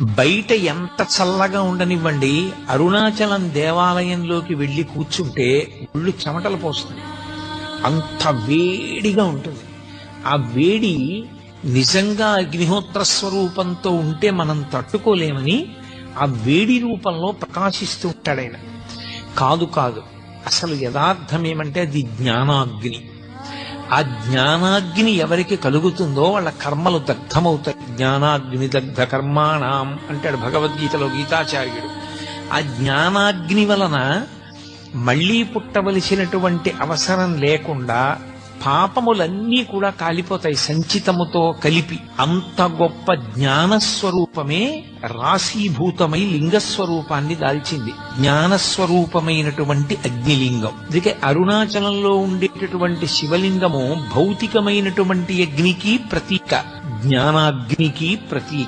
బయట ఎంత చల్లగా ఉండనివ్వండి, అరుణాచలం దేవాలయంలోకి వెళ్లి కూర్చుంటే ఒళ్ళు చెమటలు పోస్తుంది. అంత వేడిగా ఉంటుంది. ఆ వేడి నిజంగా అగ్నిహోత్ర స్వరూపంతో ఉంటే మనం తట్టుకోలేమని ఆ వేడి రూపంలో ప్రకాశిస్తూ ఉంటాడాయన. కాదు కాదు, అసలు యథార్థం ఏమంటే అది జ్ఞానాగ్ని. ఆ జ్ఞానాగ్ని ఎవరికి కలుగుతుందో వాళ్ళ కర్మలు దగ్ధమవుతాయి. జ్ఞానాగ్ని దగ్ధ కర్మాణం అంటాడు భగవద్గీతలో గీతాచార్యుడు. ఆ జ్ఞానాగ్ని వలన మళ్లీ పుట్టవలసినటువంటి అవసరం లేకుండా పాపములన్నీ కూడా కాలిపోతాయి సంచితముతో కలిపి. అంత గొప్ప జ్ఞానస్వరూపమే రాశీభూతమై లింగస్వరూపాన్ని దాల్చింది. జ్ఞానస్వరూపమైనటువంటి అగ్నిలింగం. అందుకే అరుణాచలంలో ఉండేటటువంటి శివలింగము భౌతికమైనటువంటి అగ్నికి ప్రతీక, జ్ఞానాగ్నికి ప్రతీక.